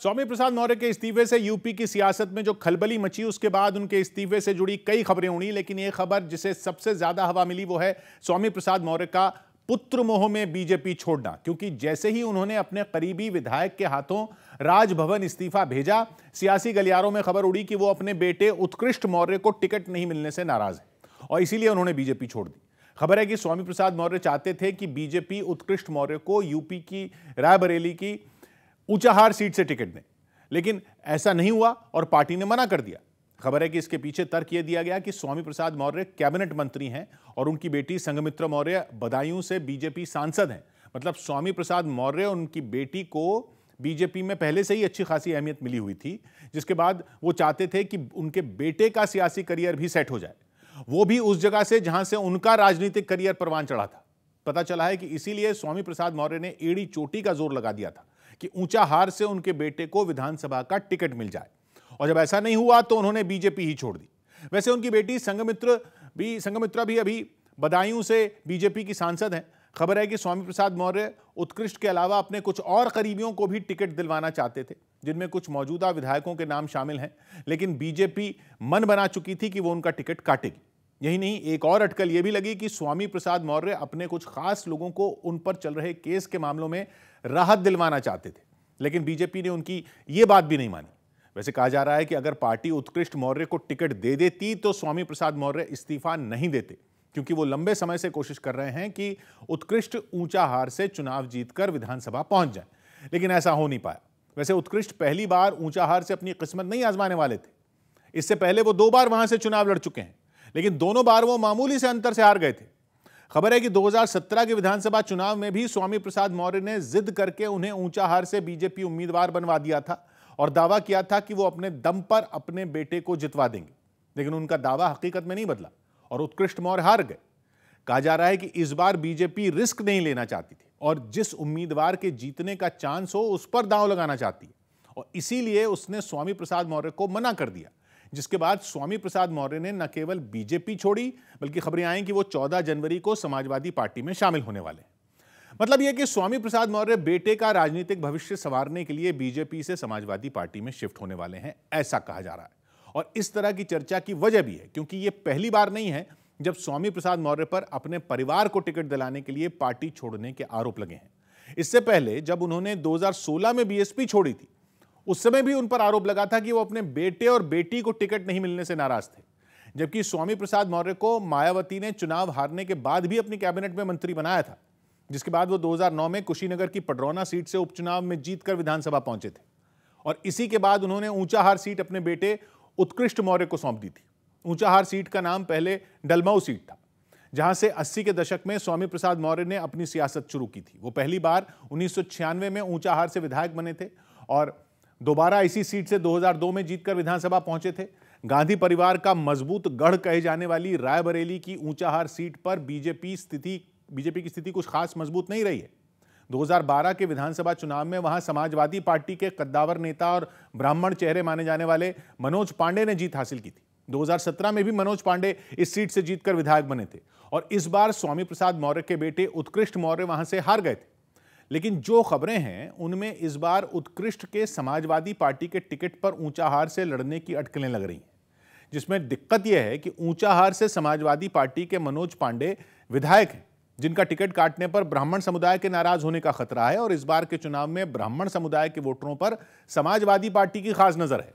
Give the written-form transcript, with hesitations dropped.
स्वामी प्रसाद मौर्य के इस्तीफे से यूपी की सियासत में जो खलबली मची, उसके बाद उनके इस्तीफे से जुड़ी कई खबरें उड़ी, लेकिन एक खबर जिसे सबसे ज्यादा हवा मिली वो है स्वामी प्रसाद मौर्य का पुत्र मोह में बीजेपी छोड़ना। क्योंकि जैसे ही उन्होंने अपने करीबी विधायक के हाथों राजभवन इस्तीफा भेजा, सियासी गलियारों में खबर उड़ी कि वो अपने बेटे उत्कृष्ट मौर्य को टिकट नहीं मिलने से नाराज है और इसीलिए उन्होंने बीजेपी छोड़ दी। खबर है कि स्वामी प्रसाद मौर्य चाहते थे कि बीजेपी उत्कृष्ट मौर्य को यूपी की रायबरेली की ऊंचाहार सीट से टिकट दें, लेकिन ऐसा नहीं हुआ और पार्टी ने मना कर दिया। खबर है कि इसके पीछे तर्क यह दिया गया कि स्वामी प्रसाद मौर्य कैबिनेट मंत्री हैं और उनकी बेटी संघमित्रा मौर्य बदायूं से बीजेपी सांसद हैं। मतलब स्वामी प्रसाद मौर्य और उनकी बेटी को बीजेपी में पहले से ही अच्छी खासी अहमियत मिली हुई थी, जिसके बाद वो चाहते थे कि उनके बेटे का सियासी करियर भी सेट हो जाए, वो भी उस जगह से जहां से उनका राजनीतिक करियर परवान चढ़ा था। पता चला है कि इसीलिए स्वामी प्रसाद मौर्य ने एड़ी चोटी का जोर लगा दिया था कि ऊंचाहार से उनके बेटे को विधानसभा का टिकट मिल जाए, और जब ऐसा नहीं हुआ तो उन्होंने बीजेपी ही छोड़ दी। वैसे उनकी बेटी संघमित्रा भी अभी बदायूं से बीजेपी की सांसद हैं। खबर है कि स्वामी प्रसाद मौर्य उत्कृष्ट के अलावा अपने कुछ और करीबियों को भी टिकट दिलवाना चाहते थे, जिनमें कुछ मौजूदा विधायकों के नाम शामिल हैं, लेकिन बीजेपी मन बना चुकी थी कि वो उनका टिकट काटेगी। यही नहीं, एक और अटकल यह भी लगी कि स्वामी प्रसाद मौर्य अपने कुछ खास लोगों को उन पर चल रहे केस के मामलों में राहत दिलवाना चाहते थे, लेकिन बीजेपी ने उनकी यह बात भी नहीं मानी। वैसे कहा जा रहा है कि अगर पार्टी उत्कृष्ट मौर्य को टिकट दे देती तो स्वामी प्रसाद मौर्य इस्तीफा नहीं देते, क्योंकि वो लंबे समय से कोशिश कर रहे हैं कि उत्कृष्ट ऊंचाहार से चुनाव जीतकर विधानसभा पहुंच जाए, लेकिन ऐसा हो नहीं पाया। वैसे उत्कृष्ट पहली बार ऊंचाहार से अपनी किस्मत नहीं आजमाने वाले थे। इससे पहले वो 2 बार वहां से चुनाव लड़ चुके हैं, लेकिन दोनों बार वो मामूली से अंतर से हार गए थे। खबर है कि 2017 के विधानसभा चुनाव में भी स्वामी प्रसाद मौर्य ने जिद करके उन्हें ऊंचाहार से बीजेपी उम्मीदवार बनवा दिया था और दावा किया था कि वो अपने दम पर अपने बेटे को जितवा देंगे, लेकिन उनका दावा हकीकत में नहीं बदला और उत्कृष्ट मौर्य हार गए। कहा जा रहा है कि इस बार बीजेपी रिस्क नहीं लेना चाहती थी और जिस उम्मीदवार के जीतने का चांस हो उस पर दांव लगाना चाहती है, और इसीलिए उसने स्वामी प्रसाद मौर्य को मना कर दिया, जिसके बाद स्वामी प्रसाद मौर्य ने न केवल बीजेपी छोड़ी, बल्कि खबरें आई कि वो 14 जनवरी को समाजवादी पार्टी में शामिल होने वाले हैं। मतलब यह कि स्वामी प्रसाद मौर्य बेटे का राजनीतिक भविष्य संवारने के लिए बीजेपी से समाजवादी पार्टी में शिफ्ट होने वाले हैं, ऐसा कहा जा रहा है। और इस तरह की चर्चा की वजह भी है क्योंकि यह पहली बार नहीं है जब स्वामी प्रसाद मौर्य पर अपने परिवार को टिकट दिलाने के लिए पार्टी छोड़ने के आरोप लगे हैं। इससे पहले जब उन्होंने 2016 में बीएसपी छोड़ी थी, उस समय भी उन पर आरोप लगा था कि वो अपने बेटे और बेटी को टिकट नहीं मिलने से नाराज थे, जबकि स्वामी प्रसाद मौर्य को मायावती ने चुनाव हारने के बाद भी अपनी कैबिनेट में मंत्री बनाया था, जिसके बाद वो 2009 में कुशीनगर की पडरौना सीट से उपचुनाव में जीतकर विधानसभा पहुंचे थे और इसी के बाद उन्होंने ऊंचाहार सीट अपने बेटे उत्कृष्ट मौर्य को सौंप दी थी। ऊंचाहार सीट का नाम पहले डलमऊ सीट था, जहां से 80 के दशक में स्वामी प्रसाद मौर्य ने अपनी सियासत शुरू की थी। वो पहली बार 1996 में ऊंचाहार से विधायक बने थे और दोबारा इसी सीट से 2002 में जीतकर विधानसभा पहुंचे थे। गांधी परिवार का मजबूत गढ़ कहे जाने वाली रायबरेली की ऊंचाहार सीट पर बीजेपी की स्थिति कुछ खास मजबूत नहीं रही है। 2012 के विधानसभा चुनाव में वहां समाजवादी पार्टी के कद्दावर नेता और ब्राह्मण चेहरे माने जाने वाले मनोज पांडे ने जीत हासिल की थी। 2017 में भी मनोज पांडे इस सीट से जीतकर विधायक बने थे और इस बार स्वामी प्रसाद मौर्य के बेटे उत्कृष्ट मौर्य वहां से हार गए थे। लेकिन जो खबरें हैं उनमें इस बार उत्कृष्ट के समाजवादी पार्टी के टिकट पर ऊंचाहार से लड़ने की अटकलें लग रही हैं, जिसमें दिक्कत यह है कि ऊंचाहार से समाजवादी पार्टी के मनोज पांडे विधायक हैं, जिनका टिकट काटने पर ब्राह्मण समुदाय के नाराज होने का खतरा है और इस बार के चुनाव में ब्राह्मण समुदाय के वोटरों पर समाजवादी पार्टी की खास नजर है।